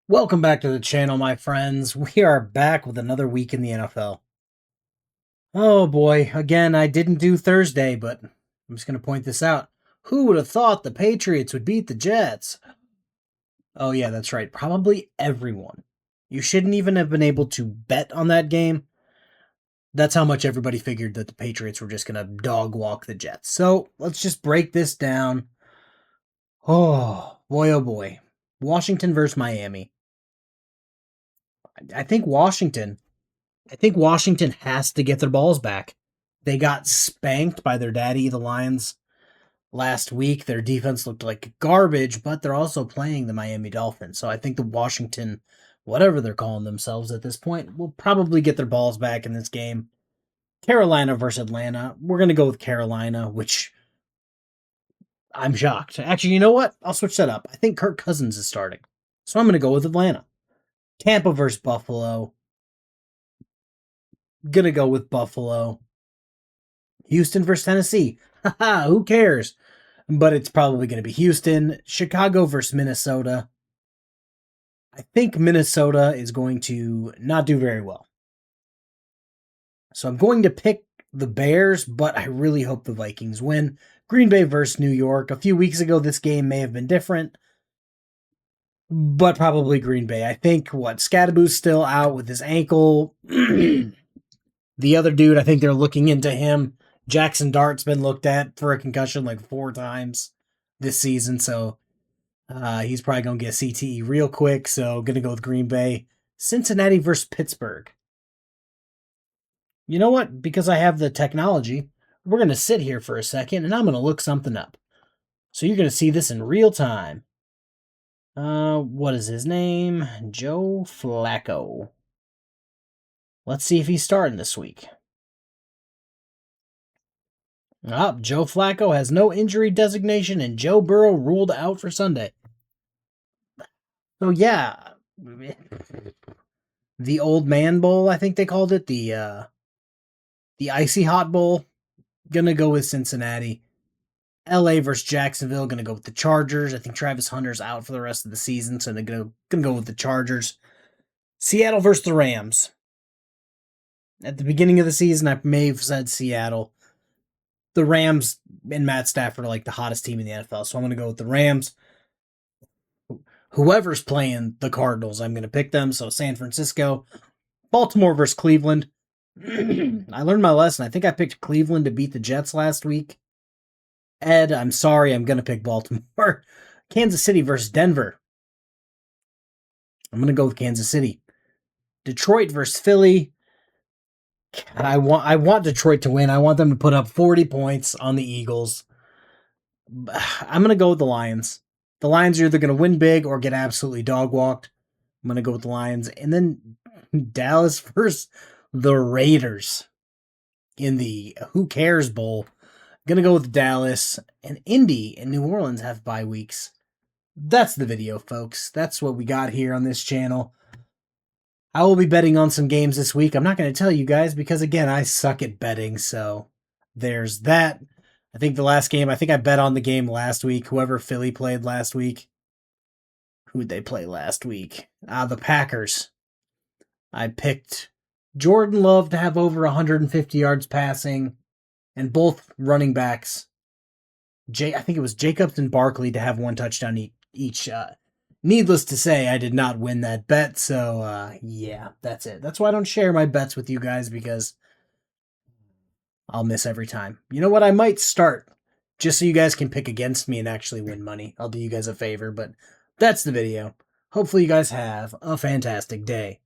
Welcome back to the channel, my friends. We are back with another week in the NFL. Oh boy, again, I didn't do Thursday, but I'm just going to point this out. Who would have thought the Patriots would beat the Jets? Oh yeah, that's right. Probably everyone. You shouldn't even have been able to bet on that game. That's how much everybody figured that the Patriots were just going to dog walk the Jets. So let's just break this down. Oh boy. Washington versus Miami. I think Washington I think Washington has to get their balls back. They got spanked by their daddy, the Lions, last week. Their defense looked like garbage, but they're also playing the Miami Dolphins. So I think the Washington, whatever they're calling themselves at this point, will probably get their balls back in this game. Carolina versus Atlanta. We're going to go with Carolina, which I'm shocked. Actually, you know what? I'll switch that up. I think Kirk Cousins is starting. So I'm going to go with Atlanta. Tampa versus Buffalo. Gonna go with Buffalo. Houston versus Tennessee. Haha, who cares? But it's probably going to be Houston. Chicago versus Minnesota. I think Minnesota is going to not do very well. So I'm going to pick the Bears, but I really hope the Vikings win. Green Bay versus New York. A few weeks ago, this game may have been different, but probably Green Bay. I think, Scadaboo's still out with his ankle. The other dude, I think they're looking into him. Jackson Dart's been looked at for a concussion like 4 times this season, so he's probably going to get CTE real quick, so going to go with Green Bay. Cincinnati versus Pittsburgh. You know what? Because I have the technology, we're going to sit here for a second, and I'm going to look something up. So you're going to see this in real time. What is his name? Joe Flacco. Let's see if he's starting this week. Joe Flacco has no injury designation, and Joe Burrow ruled out for Sunday. So yeah, the Old Man Bowl, I think they called it, the Icy Hot Bowl. Gonna go with Cincinnati. LA versus Jacksonville. Gonna go with the Chargers. I think Travis Hunter's out for the rest of the season, so they're gonna go with the Chargers. Seattle versus the Rams. At the beginning of the season, I may have said Seattle. The Rams and Matt Stafford are like the hottest team in the NFL, so I'm going to go with the Rams. Whoever's playing the Cardinals, I'm going to pick them. So San Francisco, Baltimore versus Cleveland. I learned my lesson. I think I picked Cleveland to beat the Jets last week. Ed, I'm sorry, I'm going to pick Baltimore. Kansas City versus Denver. I'm going to go with Kansas City. Detroit versus Philly. I want Detroit to win. I want them to put up 40 points on the Eagles. I'm going to go with the Lions. The Lions are either going to win big or get absolutely dog walked. I'm going to go with the Lions. And then Dallas versus the Raiders in the Who Cares Bowl. Going to go with Dallas. And Indy and New Orleans have bye weeks. That's the video, folks. That's what we got here on this channel. I will be betting on some games this week. I'm not going to tell you guys because, again, I suck at betting. So there's that. I think I bet on the game last week. Whoever Philly played last week. Who'd they play last week? The Packers. I picked Jordan Love to have over 150 yards passing, and both running backs. I think it was Jacobs and Barkley to have 1 touchdown each. Needless to say, I did not win that bet, so yeah, that's it. That's why I don't share my bets with you guys, because I'll miss every time. You know what? I might start, just so you guys can pick against me and actually win money. I'll do you guys a favor, but that's the video. Hopefully you guys have a fantastic day.